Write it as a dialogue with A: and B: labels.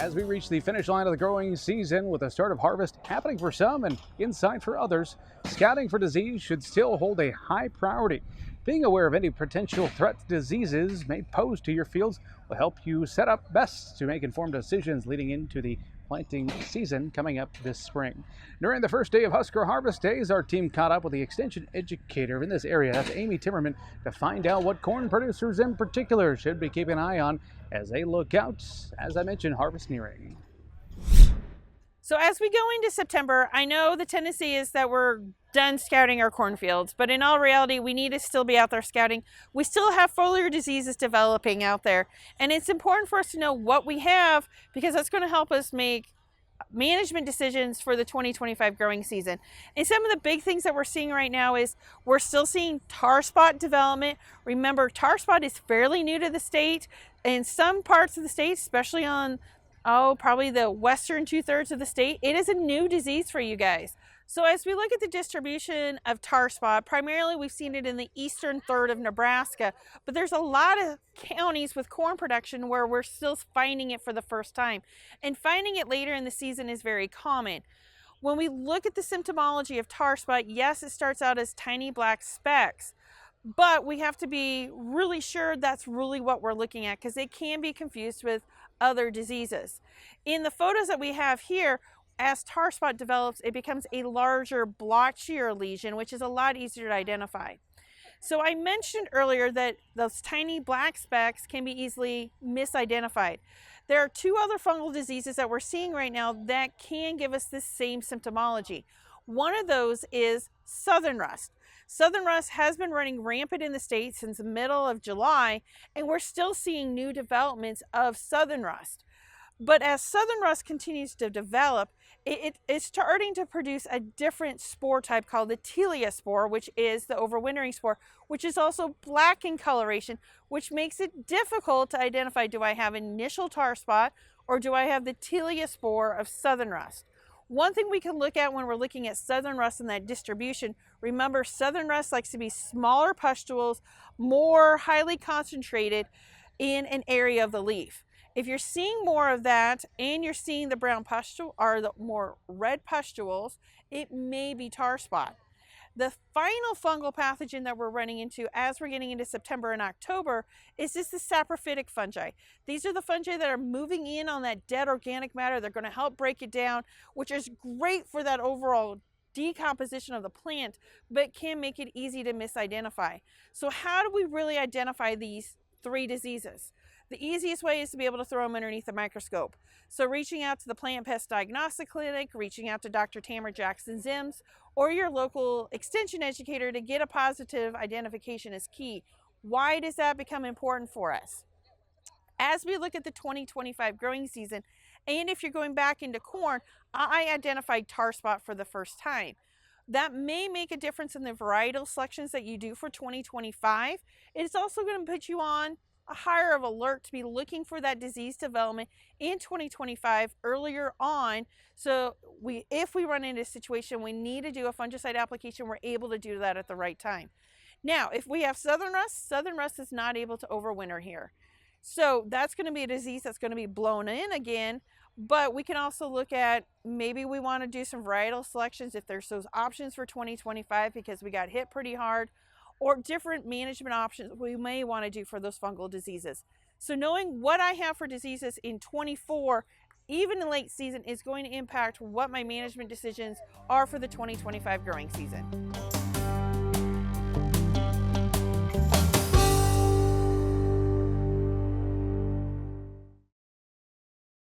A: As we reach the finish line of the growing season with the start of harvest happening for some and inside for others, scouting for disease should still hold a high priority. Being aware of any potential threat diseases may pose to your fields will help you set up best to make informed decisions leading into the planting season coming up this spring. During the first day of Husker Harvest Days, our team caught up with the extension educator in this area, that's Amy Timmerman, to find out what corn producers in particular should be keeping an eye on as they look out, as I mentioned, harvest nearing.
B: So as we go into September, I know the tendency is that we're done scouting our cornfields, but in all reality, we need to still be out there scouting. We still have foliar diseases developing out there, and it's important for us to know what we have because that's going to help us make management decisions for the 2025 growing season. And some of the big things that we're seeing right now is we're still seeing tar spot development. Remember, tar spot is fairly new to the state. In some parts of the state, especially on probably the western 2/3 of the state, it is a new disease for you guys. So as we look at the distribution of tar spot, primarily we've seen it in the eastern third of Nebraska, but there's a lot of counties with corn production where we're still finding it for the first time. And finding it later in the season is very common. When we look at the symptomology of tar spot, yes, it starts out as tiny black specks, but we have to be really sure that's really what we're looking at because it can be confused with other diseases. In the photos that we have here, as tar spot develops, it becomes a larger, blotchier lesion, which is a lot easier to identify. So I mentioned earlier that those tiny black specks can be easily misidentified. There are two other fungal diseases that we're seeing right now that can give us this same symptomology. One of those is southern rust. Southern rust has been running rampant in the state since the middle of July, and we're still seeing new developments of southern rust. But as southern rust continues to develop, it's starting to produce a different spore type called the Telia spore, which is the overwintering spore, which is also black in coloration, which makes it difficult to identify, do I have initial tar spot or do I have the Telia spore of southern rust? One thing we can look at when we're looking at southern rust and that distribution, remember southern rust likes to be smaller pustules, more highly concentrated in an area of the leaf. If you're seeing more of that and you're seeing the brown pustule or the more red pustules, it may be tar spot. The final fungal pathogen that we're running into as we're getting into September and October is just the saprophytic fungi. These are the fungi that are moving in on that dead organic matter. They're going to help break it down, which is great for that overall decomposition of the plant, but can make it easy to misidentify. So how do we really identify these three diseases? The easiest way is to be able to throw them underneath the microscope. So reaching out to the Plant Pest Diagnostic Clinic, reaching out to Dr. Tamara Jackson-Zims, or your local extension educator to get a positive identification is key. Why does that become important for us? As we look at the 2025 growing season, and if you're going back into corn, I identified tar spot for the first time. That may make a difference in the varietal selections that you do for 2025. It's also going to put you on a higher of alert to be looking for that disease development in 2025 earlier on. So if we run into a situation we need to do a fungicide application, we're able to do that at the right time. Now, if we have southern rust is not able to overwinter here. So that's going to be a disease that's going to be blown in again, but we can also look at maybe we want to do some varietal selections if there's those options for 2025 because we got hit pretty hard, or different management options we may want to do for those fungal diseases. So knowing what I have for diseases in 24, even in late season, is going to impact what my management decisions are for the 2025 growing season.